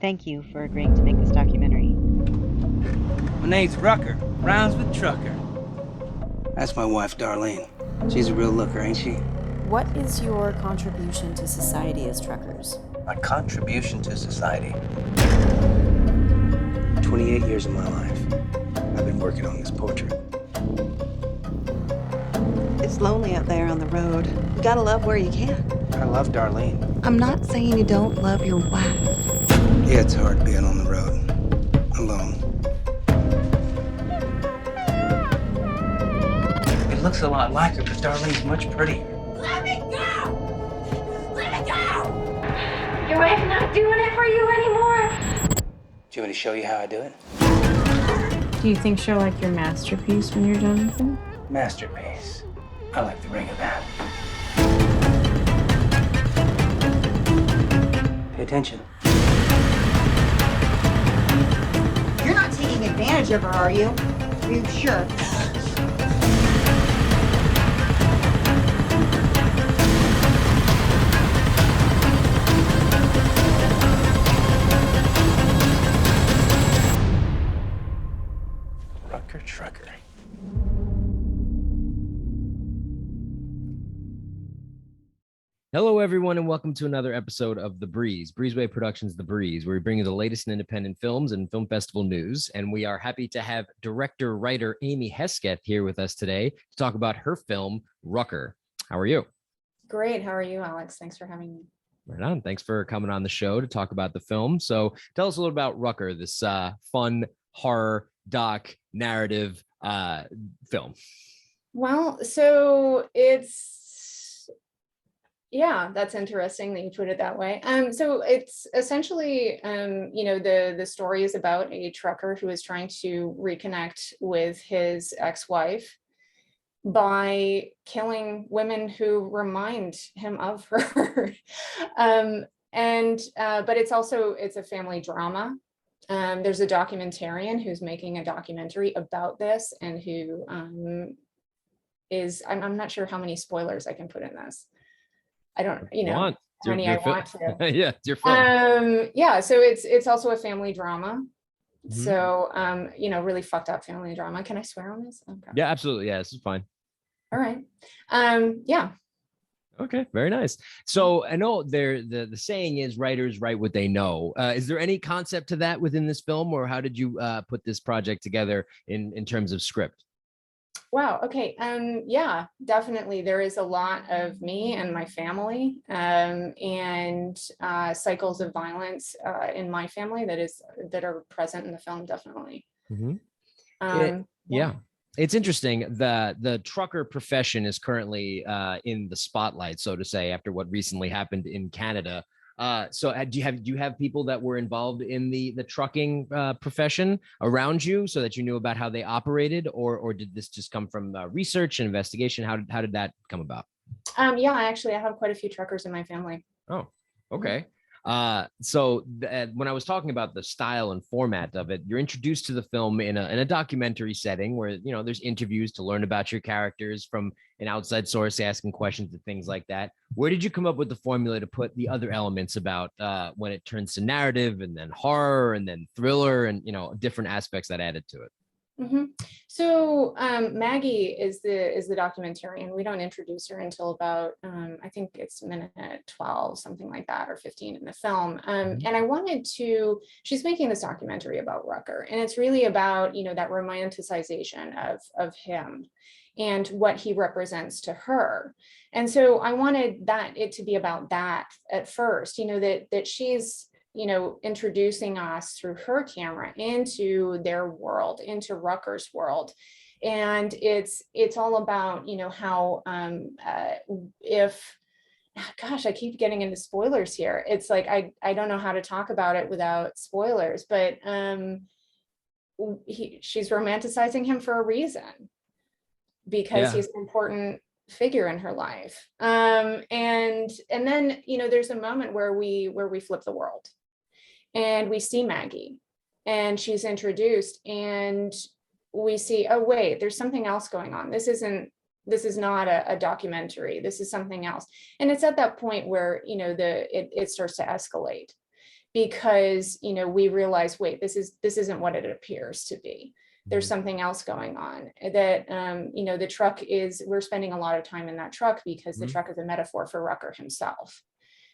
Thank you for agreeing to make this documentary. My name's Rucker, rhymes with trucker. That's my wife, Darlene. She's a real looker, ain't she? What is your contribution to society as truckers? My contribution to society. 28 years of my life, I've been working on this portrait. It's lonely out there on the road. You gotta love where you can. I love Darlene. I'm not saying you don't love your wife. Yeah, it's hard being on the road, alone. It looks a lot like her, but Darlene's much prettier. Let me go! Let me go! Your wife's not doing it for you anymore. Do you want me to show you how I do it? Do you think she'll like your masterpiece when you're done with it? Masterpiece. I like the ring of that. Pay attention. You're not taking advantage of her, are you? Are you sure? Rucker Trucker. Hello, everyone, and welcome to another episode of The Breeze, Breezeway Productions' The Breeze, where we bring you the latest in independent films and film festival news. And we are happy to have director-writer Amy Hesketh here with us today to talk about her film, Rucker. How are you? Great. How are you, Alex? Thanks for having me. Right on. Thanks for coming on the show to talk about the film. So tell us a little about Rucker, this fun horror doc narrative film. Well, so yeah, that's interesting that you put it that way. So it's essentially, the story is about a trucker who is trying to reconnect with his ex-wife by killing women who remind him of her. But it's a family drama. There's a documentarian who's making a documentary about this and who I'm not sure how many spoilers I can put in this. I don't, how many I want to. Yeah, it's your film. So it's also a family drama. Mm-hmm. So, really fucked up family drama. Can I swear on this? Okay. Yeah, absolutely. Yeah, this is fine. All right. Yeah. Okay, very nice. So I know the saying is writers write what they know. Is there any concept to that within this film, or how did you put this project together in terms of script? Wow. Okay. Yeah, definitely. There is a lot of me and my family, and cycles of violence in my family that are present in the film. Definitely. Mm-hmm. Yeah. It's interesting. The trucker profession is currently in the spotlight, so to say, after what recently happened in Canada. So do you have people that were involved in the trucking profession around you so that you knew about how they operated, or did this just come from research and investigation? How did that come about? Yeah, actually, I have quite a few truckers in my family. Oh, okay. So when I was talking about the style and format of it, you're introduced to the film in a documentary setting where, there's interviews to learn about your characters from an outside source, asking questions and things like that. Where did you come up with the formula to put the other elements about when it turns to narrative and then horror and then thriller and, different aspects that added to it? Mm-hmm. So Maggie is the documentarian. We don't introduce her until about I think it's minute 12, something like that, or 15 in the film. And she's making this documentary about Rucker, and it's really about that romanticization of him and what he represents to her. And so I wanted it to be about that at first, that she's introducing us through her camera into their world, into Rucker's world. And it's all about, how gosh, I keep getting into spoilers here. It's like, I don't know how to talk about it without spoilers, but she's romanticizing him for a reason, because he's an important figure in her life. And then, there's a moment where we flip the world. And we see Maggie, and she's introduced, and we see, oh wait, there's something else going on. This is not a documentary. This is something else. And it's at that point where it starts to escalate. because, you know, we realize, wait, this isn't what it appears to be. There's something else going on, that, you know, the truck is, we're spending a lot of time in that truck because the truck is a metaphor for Rucker himself.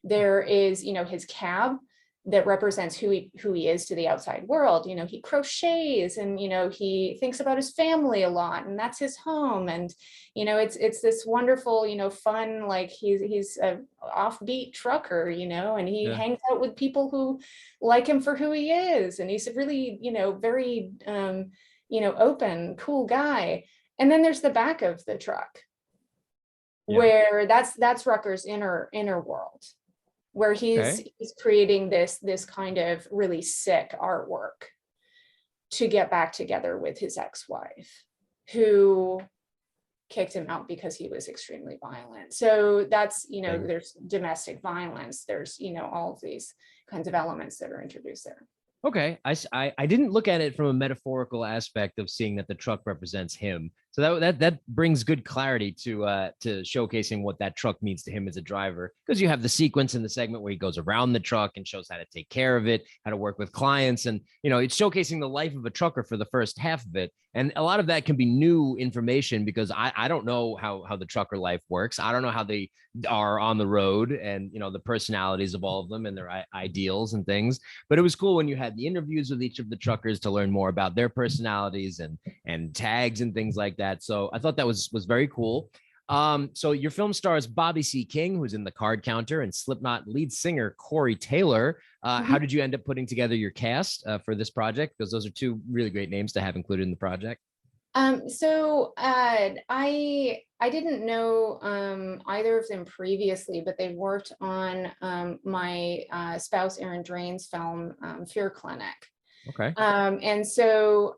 There is, you know, his cab that represents who he is to the outside world. You know, he crochets, and, you know, he thinks about his family a lot, and that's his home. And, you know, it's this wonderful, you know, fun, like he's a offbeat trucker, you know, and he hangs out with people who like him for who he is. And he's a really, you know, very, you know, open, cool guy. And then there's the back of the truck, where that's Rucker's inner world, where he's creating this kind of really sick artwork to get back together with his ex-wife, who kicked him out because he was extremely violent. So that's, you know, there's domestic violence, there's, you know, all of these kinds of elements that are introduced there. Okay, I didn't look at it from a metaphorical aspect of seeing that the truck represents him. So that brings good clarity to showcasing what that truck means to him as a driver, because you have the sequence in the segment where he goes around the truck and shows how to take care of it, how to work with clients, and, you know, it's showcasing the life of a trucker for the first half of it. And a lot of that can be new information, because I don't know how the trucker life works. I don't know how they are on the road, and, you know, the personalities of all of them and their ideals and things. But it was cool when you had the interviews with each of the truckers to learn more about their personalities and tags and things like that. So I thought that was very cool. So your film stars Bobby C. King, who's in The Card Counter, and Slipknot lead singer Corey Taylor. How did you end up putting together your cast for this project? Because those are two really great names to have included in the project. So I didn't know either of them previously, but they worked on my spouse Aaron Drain's film Fear Clinic. Okay. And so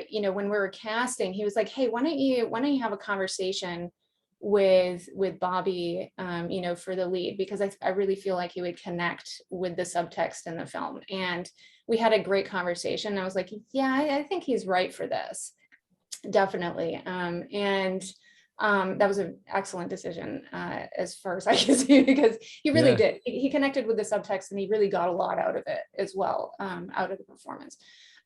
you know, when we were casting, he was like, "Hey, why don't you have a conversation with Bobby, you know, for the lead, because I really feel like he would connect with the subtext in the film." And we had a great conversation. I was like, "Yeah, I think he's right for this, definitely." That was an excellent decision as far as I can see, because he really did. He connected with the subtext, and he really got a lot out of it as well, out of the performance.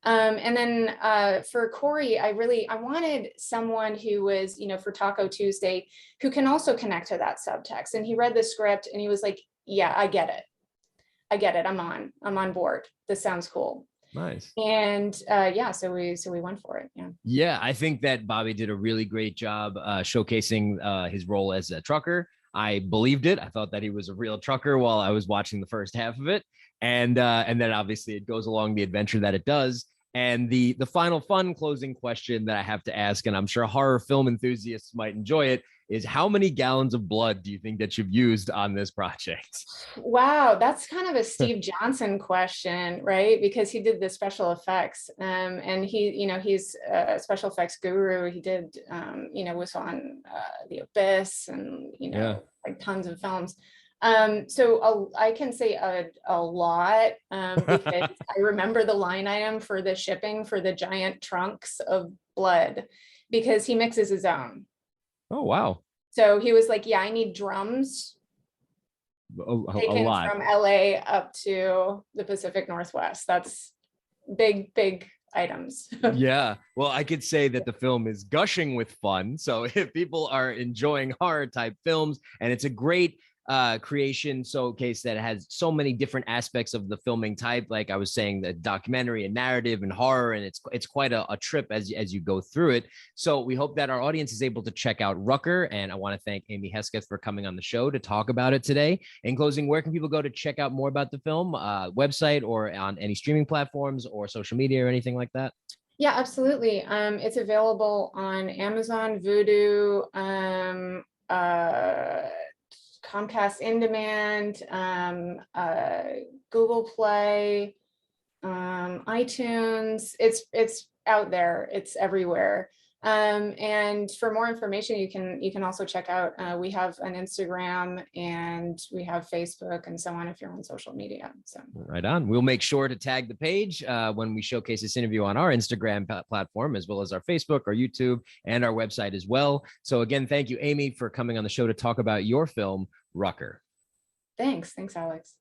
And then for Corey, I wanted someone who was, you know, for Taco Tuesday, who can also connect to that subtext. And he read the script and he was like, "Yeah, I get it. I'm on board. This sounds cool." Nice. And so we went for it. Yeah, I think that Bobby did a really great job showcasing his role as a trucker. I believed it. I thought that he was a real trucker while I was watching the first half of it, and then obviously it goes along the adventure that it does. And the final fun closing question that I have to ask, and I'm sure horror film enthusiasts might enjoy it, is how many gallons of blood do you think that you've used on this project? Wow, that's kind of a Steve Johnson question, right? Because he did the special effects, and he's a special effects guru. He did, was on The Abyss, and like tons of films. So I can say a lot, because I remember the line item for the shipping for the giant trunks of blood, because he mixes his own. Oh, wow. So he was like, "Yeah, I need drums taken from LA up to the Pacific Northwest." That's big items. Yeah. Well, I could say that the film is gushing with fun. So if people are enjoying horror type films, and it's a great creation showcase that has so many different aspects of the filming type, like I was saying, the documentary and narrative and horror, and it's quite a trip as you go through it. So we hope that our audience is able to check out Rucker, and I want to thank Amy Hesketh for coming on the show to talk about it today. In closing, where can people go to check out more about the film? Website, or on any streaming platforms or social media or anything like that? Yeah, absolutely. It's available on Amazon, Vudu, Comcast In Demand, Google Play, iTunes. It's out there. It's everywhere. And for more information, you can also check out. We have an Instagram, and we have Facebook, and so on, if you're on social media. So right on. We'll make sure to tag the page when we showcase this interview on our Instagram platform, as well as our Facebook, our YouTube, and our website as well. So again, thank you, Amy, for coming on the show to talk about your film, Rucker. Thanks, Alex.